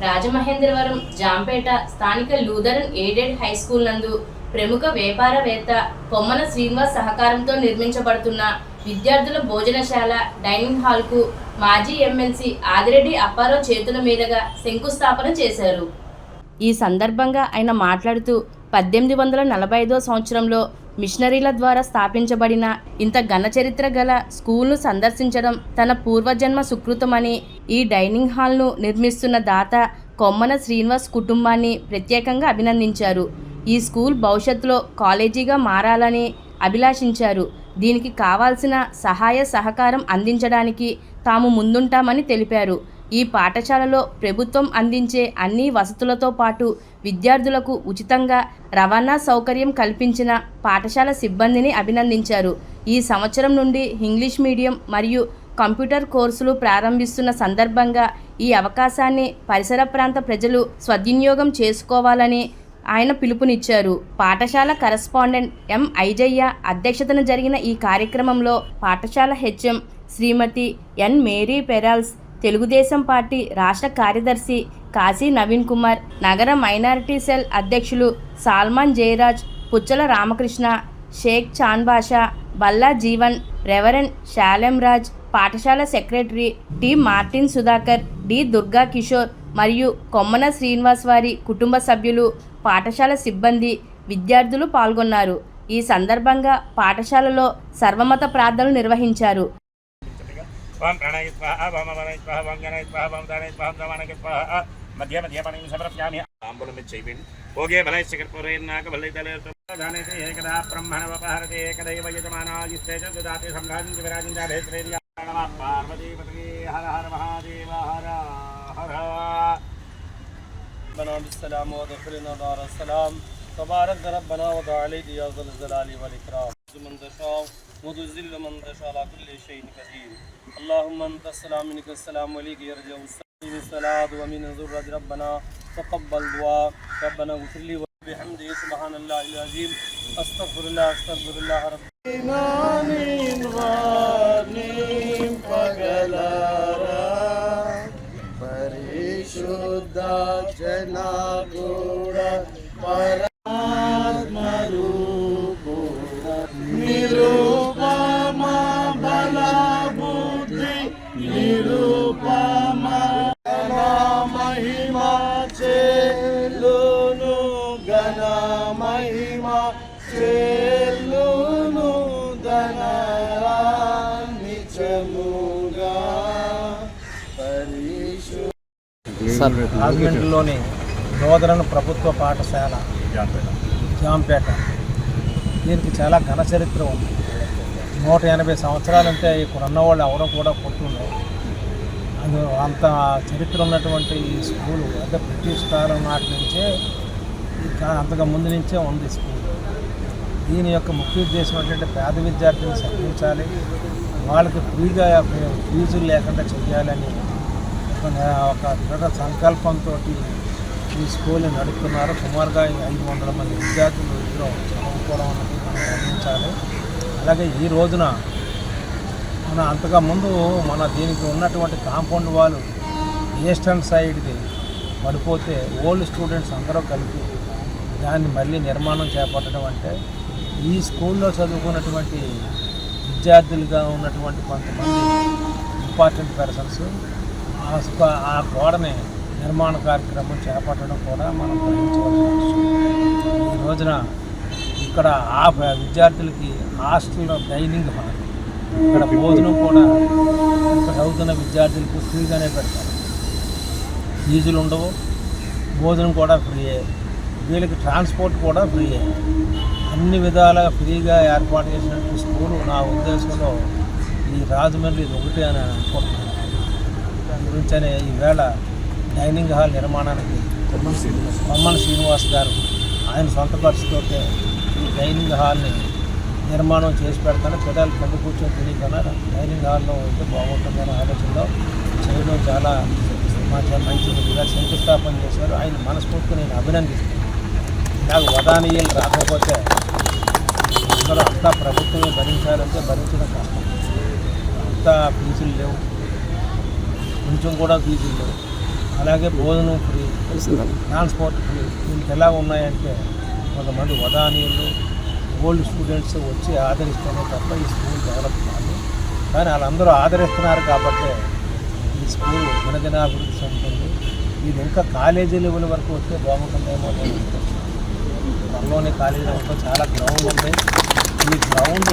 రాజమహేంద్రవరం జాంపేట స్థానిక Lutheran aided high school నందు ప్రముఖ వ్యాపారవేత్త కొమ్మన శ్రీనివాస్ సహకారంతో నిర్మించబడుతున్న విద్యార్థుల భోజనశాల డైనింగ్ హాల్కు మాజీ ఎమ్మెల్సీ ఆదిరెడ్డి అప్పారావు చేతుల మీదుగా శంకుస్థాపన చేశారు. ఈ సందర్భంగా ఆయన మాట్లాడుతూ 1845వ సంవత్సరంలో మిషనరీల ద్వారా స్థాపించబడిన ఇంత ఘన చరిత్ర గల స్కూల్ను సందర్శించడం తన పూర్వజన్మ సుకృతమని, ఈ డైనింగ్ హాల్ను నిర్మిస్తున్న దాత కొమ్మన శ్రీనివాస్ కుటుంబాన్ని ప్రత్యేకంగా అభినందించారు. ఈ స్కూల్ భవిష్యత్తులో కాలేజీగా మారాలని అభిలాషించారు. దీనికి కావాల్సిన సహాయ సహకారం అందించడానికి తాము ముందుంటామని తెలిపారు. ఈ పాఠశాలలో ప్రభుత్వం అందించే అన్ని వసతులతో పాటు విద్యార్థులకు ఉచితంగా రవాణా సౌకర్యం కల్పించిన పాఠశాల సిబ్బందిని అభినందించారు. ఈ సంవత్సరం నుండి ఇంగ్లీష్ మీడియం మరియు కంప్యూటర్ కోర్సులు ప్రారంభిస్తున్న సందర్భంగా ఈ అవకాశాన్ని పరిసర ప్రాంత ప్రజలు సద్వినియోగం చేసుకోవాలని ఆయన పిలుపునిచ్చారు. పాఠశాల కరెస్పాండెంట్ ఎం ఐజయ్య అధ్యక్షతన జరిగిన ఈ కార్యక్రమంలో పాఠశాల హెచ్ఎం శ్రీమతి ఎన్ మేరీ పెరాల్స్, తెలుగుదేశం పార్టీ రాష్ట్ర కార్యదర్శి కాశీ నవీన్ కుమార్, నగర మైనారిటీ సెల్ అధ్యక్షులు Solomon Jayaraj, Puchala Ramakrishna, Sheikh Chan Basha, Balla Jeevan, Reverend Salem Raj, పాఠశాల secretary T Martin Sudhakar, D Durga Kishore మరియు కొమ్మన శ్రీనివాస్ వారి కుటుంబ సభ్యులు, పాఠశాల సిబ్బంది, విద్యార్థులు పాల్గొన్నారు. ఈ సందర్భంగా పాఠశాలలో సర్వమత ప్రార్థనలు నిర్వహించారు. మధ్య మధ్య పని సమర్ప్యామి ఆంబులం చేయండి. ఓకే బలైశ్చకర్పూరేన్నాక బలైతలేతో దానైతే ఏకదా బ్రహ్మణవపహరతే ఏకదైవ యజమానాజిస్తే దదాతే సంభ్రాజించ విరాజించాలేత్రేర్య నమః పార్వతీపతయే హర హర మహాదేవ హర హర ربنا بالسلام وادخلنا دار السلام تبارك ربنا وتعالى يا ذا الجلال والإكرام من تشاء وتذل من تشاء على كل شيء قدير اللهم انت السلام منك السلام عليك يرجع الصلاة ومن ذرة ربنا تقبل دعاء ربنا اغفر لي وبحمده سبحان الله العظيم استغفر الله رب العالمين غانم پگلارا పరిశుద్ధ జనగూడ పరమాత్మ రూపుడ నిరూపమ బల బుద్ధి నిరూపమ మహిమ చేలును గణ మహిమ చేలును ధనరా నిచముగా రాజమండ్రిలోని నూతన ప్రభుత్వ పాఠశాల జాంపేట, దీనికి చాలా ఘన చరిత్ర ఉంది. 180 సంవత్సరాలంటే ఇక్కడ ఉన్నవాళ్ళు ఎవరో కూడా పుట్టిండరు. అది అంత చరిత్ర ఉన్నటువంటి ఈ స్కూలు అంటే బ్రిటిష్ కాలం నాటి నుంచే అంతగా ముందు నుంచే ఉంది స్కూల్. దీని యొక్క ముఖ్య ఉద్దేశం ఏంటంటే పేద విద్యార్థులను చదివించాలి, వాళ్ళకి ఫ్రీగా ఫీజులు లేకుండా చెయ్యాలని ఒక దృఢ సంకల్పంతో ఈ స్కూల్ని నడుపుతున్నారు. సుమారుగా 500 మంది విద్యార్థులు ఇందులో చదువుకోవడం అనేది మనం గమనించాలి. అలాగే ఈ రోజున అంతగా ముందు దీనికి ఉన్నటువంటి కాంపౌండ్ వాళ్ళు ఈస్టర్న్ సైడ్ది పడిపోతే ఓల్డ్ స్టూడెంట్స్ అందరూ కలిపి దాన్ని మళ్ళీ నిర్మాణం చేపట్టడం అంటే ఈ స్కూల్లో చదువుకున్నటువంటి విద్యార్థులుగా ఉన్నటువంటి కొంతమంది ఇంపార్టెంట్ పర్సన్స్ ఆ గోడని నిర్మాణ కార్యక్రమం చేపట్టడం కూడా మనం గ్రహించవలసిన విషయం. ఈ రోజున ఇక్కడ ఆ విద్యార్థులకి హాస్టల్లో డైనింగ్ హాల్, ఇక్కడ భోజనం కూడా ఇక్కడ చదువుతున్న విద్యార్థులకు ఫ్రీగానే పెడతారు. ఫీజులు ఉండవు, భోజనం కూడా ఫ్రీయే, వీళ్ళకి ట్రాన్స్పోర్ట్ కూడా ఫ్రీయే. అన్ని విధాలుగా ఫ్రీగా ఏర్పాటు చేసినటువంటి స్కూలు నా ఉద్దేశంలో ఈ రాజమండ్రి ఇది ఒకటి అని అనుకుంటున్నాను. దాని గురించనే ఈవేళ డైనింగ్ హాల్ నిర్మాణానికి కొమ్మన శ్రీనివాస్ గారు ఆయన సొంత ఖర్చుతో ఈ డైనింగ్ హాల్ని నిర్మాణం చేసి పెడతాను. పిల్లలు కింద కూర్చొని తినకన్నా డైనింగ్ హాల్లో ఉంటే బాగుంటుందనే ఆలోచనలో చేయడం చాలా మంచిది. ఇలా శంకుస్థాపన చేశారు. ఆయన మనస్ఫూర్తిగా నేను అభినందిస్తాను. నాకు వదానీయులు రాకపోతే అందులో అంతా ప్రభుత్వమే భరించాలంటే భరించడం కష్టం. అంతా ఫీజులు లేవు, కొంచెం కూడా ఫీజులు లేవు. అలాగే భోజనం ఫ్రీ, ట్రాన్స్పోర్ట్ ఫ్రీ. దీనికి ఎలా ఉన్నాయంటే కొంతమంది వదానీయులు ఓల్డ్ స్టూడెంట్స్ వచ్చి ఆదరిస్తేనే తప్ప ఈ స్కూల్ డెవలప్ కాదు. కానీ వాళ్ళందరూ ఆదరిస్తున్నారు కాబట్టి ఈ స్కూల్ దినదినాభివృద్ధి చెందుతుంది. ఇది ఇంకా కాలేజీ లెవెల్ వరకు వస్తే బాగుంటుందేమో నేను త్వరలోనే కాలేజీ లెవెల్లో చాలా గ్రౌండ్ ఉంది. ఈ గ్రౌండ్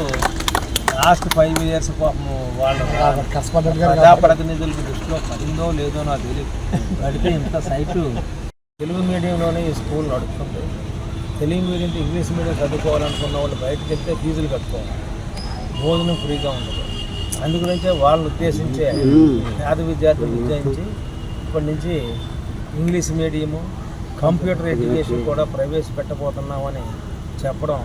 లాస్ట్ 5 years వాళ్ళ ప్రజాప్రతినిధులకు దృష్టిలో పడిందో లేదో నాకు తెలియదు. పడితే ఇంత సైటు తెలుగు మీడియంలోనే ఈ స్కూల్ నడుస్తుంది. తెలుగు మీడియం ఇంగ్లీష్ మీడియం చదువుకోవాలనుకున్న వాళ్ళు బయటకు వెళ్తే ఫీజులు కట్టుకోవాలి, భోజనం ఫ్రీగా ఉండదు. అందుగురించే వాళ్ళని ఉద్దేశించే పేద విద్యార్థులు ఉద్దేశించి ఇప్పటి నుంచి ఇంగ్లీష్ మీడియము, కంప్యూటర్ ఎడ్యుకేషన్ కూడా ప్రవేశపెట్టబోతున్నామని చెప్పడం